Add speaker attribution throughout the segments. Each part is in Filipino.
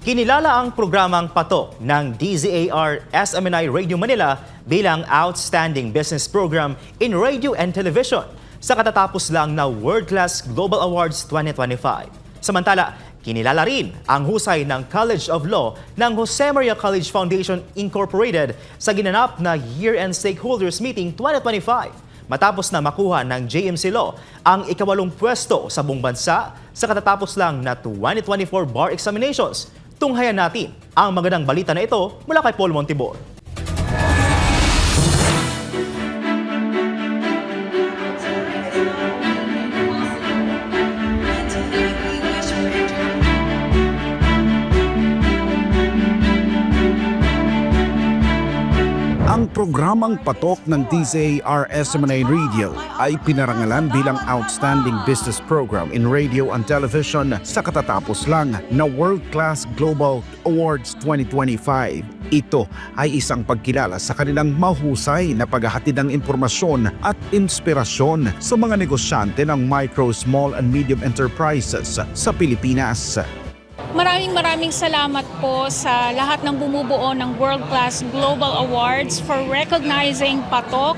Speaker 1: Kinilala ang programang Patok ng DZAR SMNI Radio Manila bilang Outstanding Business Program in Radio and Television sa katatapos lang na World Class Global Awards 2025. Samantala, kinilala rin ang husay ng College of Law ng Jose Maria College Foundation Incorporated sa ginanap na Year-End Stakeholders Meeting 2025 matapos na makuha ng JMC Law ang ika-8 pwesto sa buong bansa sa katatapos lang na 2024 bar examinations. Tunghayan natin ang magandang balita na ito mula kay Paul Montibor.
Speaker 2: Ang programang Patok ng DZAR SMNI Radio ay pinarangalan bilang Outstanding Business Program in Radio and Television sa katatapos lang na World Class Global Awards 2025. Ito ay isang pagkilala sa kanilang mahusay na paghahatid ng impormasyon at inspirasyon sa mga negosyante ng micro, small and medium enterprises sa Pilipinas.
Speaker 3: Maraming salamat po sa lahat ng bumubuo ng World Class Global Awards for recognizing Patok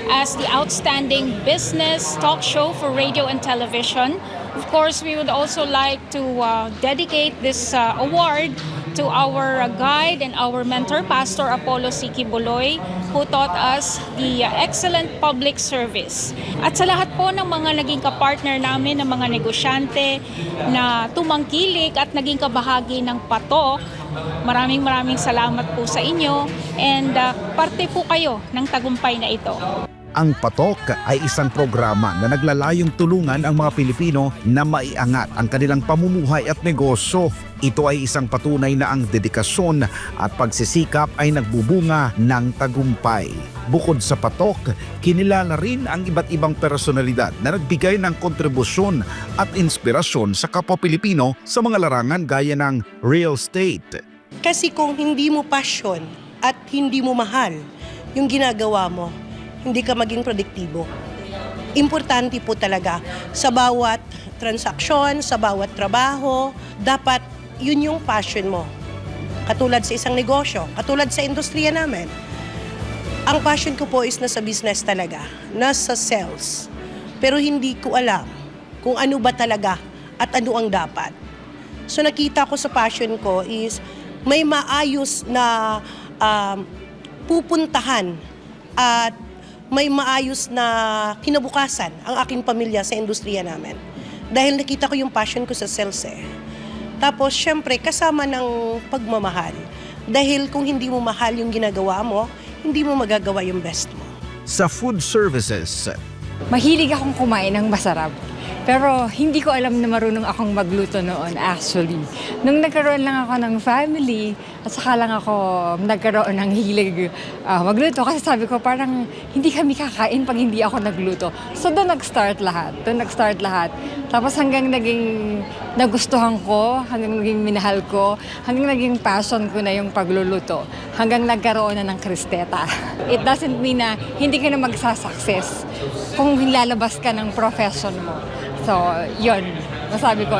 Speaker 3: as the outstanding business talk show for radio and television. Of course, we would also like to dedicate this award to our guide and our mentor, Pastor Apollo Siki Buloy, who taught us the excellent public service. At sa lahat po ng mga naging kapartner namin, ng mga negosyante na tumangkilik at naging kabahagi ng Patok, maraming salamat po sa inyo and parte po kayo ng tagumpay na ito.
Speaker 2: Ang Patok ay isang programa na naglalayong tulungan ang mga Pilipino na maiangat ang kanilang pamumuhay at negosyo. Ito ay isang patunay na ang dedikasyon at pagsisikap ay nagbubunga ng tagumpay. Bukod sa Patok, kinilala rin ang iba't ibang personalidad na nagbigay ng kontribusyon at inspirasyon sa kapwa Pilipino sa mga larangan gaya ng real estate.
Speaker 4: Kasi kung hindi mo passion at hindi mo mahal yung ginagawa mo, hindi ka maging produktibo. Importante po talaga sa bawat transaksyon, sa bawat trabaho, dapat yun yung passion mo. Katulad sa isang negosyo, katulad sa industriya namin. Ang passion ko po is nasa business talaga, nasa sales. Pero hindi ko alam kung ano ba talaga at ano ang dapat. So nakita ko sa passion ko is may maayos na pupuntahan at may maayos na kinabukasan ang aking pamilya sa industriya namin. Dahil nakita ko yung passion ko sa sales eh. Tapos syempre kasama ng pagmamahal. Dahil kung hindi mo mahal yung ginagawa mo, hindi mo magagawa yung best mo.
Speaker 2: Sa food services,
Speaker 5: Mahilig akong kumain ng masarap. Pero hindi ko alam na marunong akong magluto noon actually. Nung nagkaroon lang ako ng family, at saka lang ako nagkaroon ng hilig magluto. Kasi sabi ko parang hindi kami kakain pag hindi ako nagluto. So doon nag-start lahat. Tapos hanggang naging nagustuhan ko, hanggang naging minahal ko, hanggang naging passion ko na yung pagluluto. Hanggang nagkaroon na ng kristeta. It doesn't mean na hindi ka na magsasucess kung lalabas ka ng profession mo. So, yun. Masabi ko,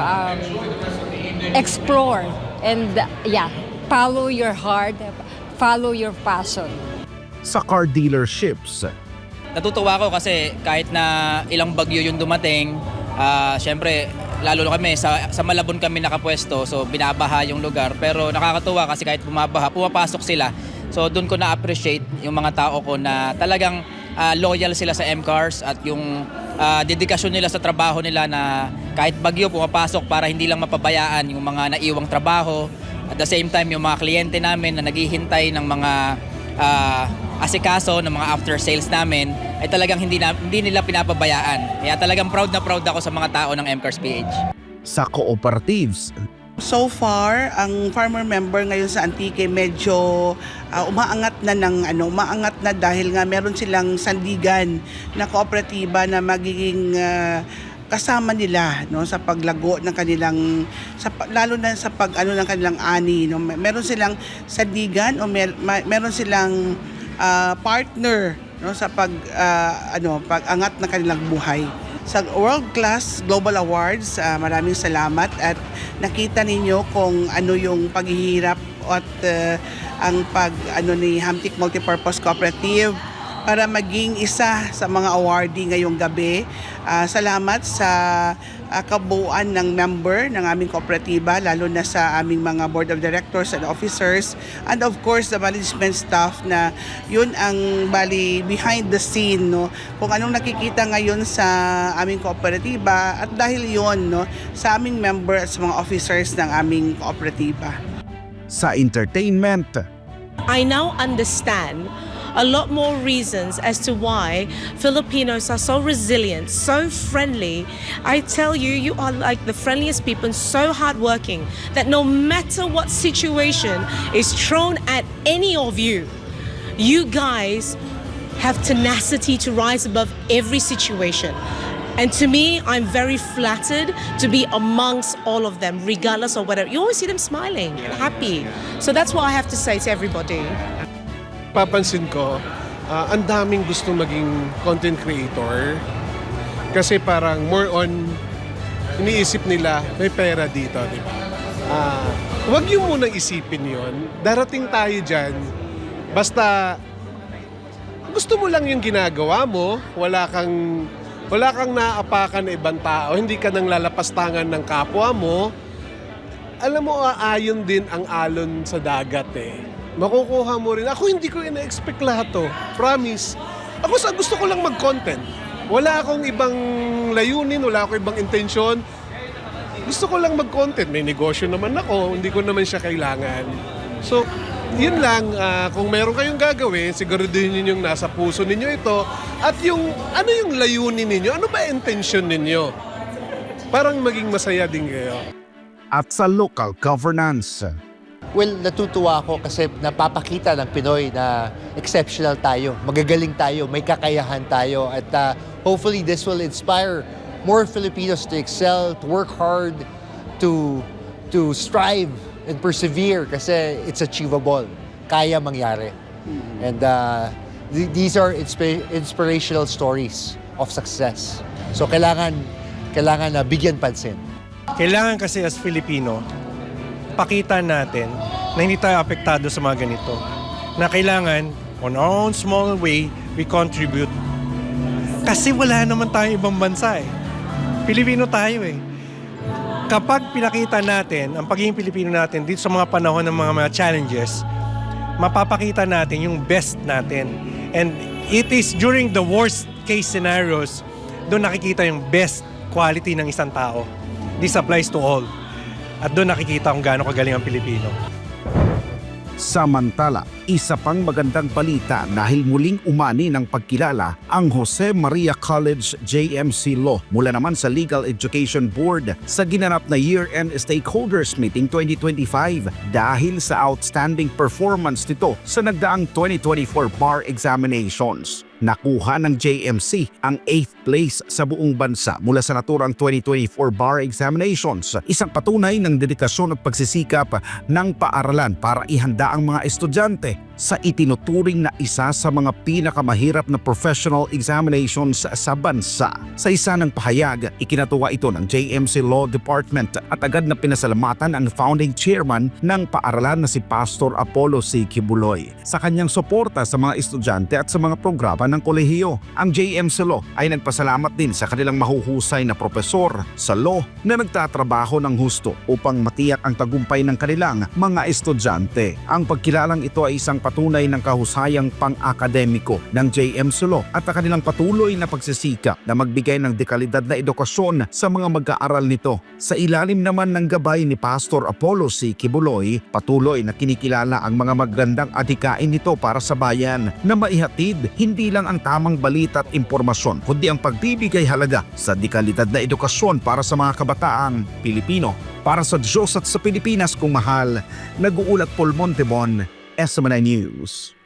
Speaker 5: explore and follow your heart, follow your passion.
Speaker 2: sa car dealerships,
Speaker 6: Natutuwa ako kasi kahit na ilang bagyo yung dumating, syempre lalo na kami sa Malabon kami nakapwesto, so binabaha yung lugar. Pero nakakatuwa kasi kahit bumabaha, pumapasok sila. So doon ko na-appreciate yung mga tao ko na talagang loyal sila sa MCARS at yung dedikasyon nila sa trabaho nila na kahit bagyo pumapasok para hindi lang mapabayaan yung mga naiwang trabaho. At the same time, yung mga kliyente namin na naghihintay ng mga asikaso, ng mga after sales namin, ay talagang hindi nila pinapabayaan. Kaya talagang proud na proud ako sa mga tao ng MCARS PH.
Speaker 2: sa cooperatives,
Speaker 7: So far, ang farmer member ngayon sa Antique medyo umaangat na dahil nga meron silang sandigan na kooperatiba na magiging kasama nila sa paglago ng kanilang lalo na sa ng kanilang ani meron silang sandigan o meron silang partner sa pag-angat ng kanilang buhay. sa World Class Global Awards. Maraming salamat at nakita ninyo kung ano yung paghihirap at ang ni Hamtic Multipurpose Cooperative para maging isa sa mga awardee ngayong gabi. Salamat sa kabuuan ng member ng aming kooperatiba, lalo na sa aming mga board of directors and officers, and of course the management staff na yun ang behind the scene, no? Kung anong nakikita ngayon sa aming kooperatiba at dahil yun, no, sa aming member at sa mga officers ng aming kooperatiba.
Speaker 2: Sa entertainment,
Speaker 8: I now understand a lot more reasons as to why Filipinos are so resilient, so friendly. I tell you, you are like the friendliest people and so hardworking that no matter what situation is thrown at any of you, you guys have tenacity to rise above every situation. And to me, I'm very flattered to be amongst all of them, regardless of whatever. You always see them smiling, happy. So that's what I have to say to everybody.
Speaker 9: Papansin ko, ang daming gusto maging content creator kasi parang more on iniisip nila may pera dito, di ba? Huwag yung munang isipin yon. Darating tayo dyan, basta gusto mo lang yung ginagawa mo, wala kang naapakan na ibang tao, hindi ka nang lalapastangan ng kapwa mo, alam mo, aayon din ang alon sa dagat eh. Makukuha mo rin. Ako hindi ko ina-expect lahat to. Promise. Ako gusto ko lang mag-content. Wala akong ibang layunin, wala akong ibang intensyon. Gusto ko lang mag-content. May negosyo naman ako, hindi ko naman siya kailangan. So, yun lang. Kung meron kayong gagawin, siguraduhin ninyong nasa puso ninyo ito. At ano yung layunin ninyo? Ano ba intensyon ninyo? Parang maging masaya din kayo.
Speaker 2: at sa local governance.
Speaker 10: Well, natutuwa ako kasi napapakita ng Pinoy na exceptional tayo, magagaling tayo, may kakayahan tayo at hopefully this will inspire more Filipinos to excel, to work hard, to strive and persevere kasi it's achievable, kaya mangyari. And these are inspirational stories of success. So kailangan na bigyan pansin.
Speaker 11: Kailangan kasi as Filipino, pakita natin na hindi tayo apektado sa mga ganito. Na kailangan, on our own small way, we contribute. Kasi wala naman tayong ibang bansa eh. Pilipino tayo eh. Kapag pinakita natin ang pagiging Pilipino natin dito sa mga panahon ng mga challenges, mapapakita natin yung best natin. And it is during the worst case scenarios, doon nakikita yung best quality ng isang tao. This applies to all. At doon nakikita kung gaano kagaling ang Pilipino.
Speaker 2: Samantala, isa pang magandang balita dahil muling umani ng pagkilala ang Jose Maria College JMC Law mula naman sa Legal Education Board sa ginanap na Year-End Stakeholders Meeting 2025 dahil sa outstanding performance nito sa nagdaang 2024 bar examinations. Nakuha ng JMC ang 8th place sa buong bansa mula sa naturang 2024 bar examinations. Isang patunay ng dedikasyon at pagsisikap ng paaralan para ihanda ang mga estudyante sa itinuturing na isa sa mga pinakamahirap na professional examinations sa bansa. Sa isa ng pahayag, ikinatuwa ito ng JMC Law Department at agad na pinasalamatan ang founding chairman ng paaralan na si Pastor Apollo C. Kibuloy sa kanyang suporta sa mga estudyante at sa mga programa ng kolehiyo. Ang JMC Law ay nagpasalamat din sa kanilang mahuhusay na propesor sa law na nagtatrabaho ng husto upang matiyak ang tagumpay ng kanilang mga estudyante. Ang pagkilalang ito ay isang patunay ng kahusayang pang-akademiko ng JMC Law at ang kanilang patuloy na pagsisikap na magbigay ng dekalidad na edukasyon sa mga mag-aaral nito. Sa ilalim naman ng gabay ni Pastor Apollo C. Kibuloy, patuloy na kinikilala ang mga magandang adhikain nito para sa bayan na maihatid hindi lang ang tamang balita at impormasyon kundi ang pagbibigay halaga sa dekalidad na edukasyon para sa mga kabataang Pilipino. Para sa Diyos at sa Pilipinas kung mahal, nag-uulat Paul Montebon, SMNI News.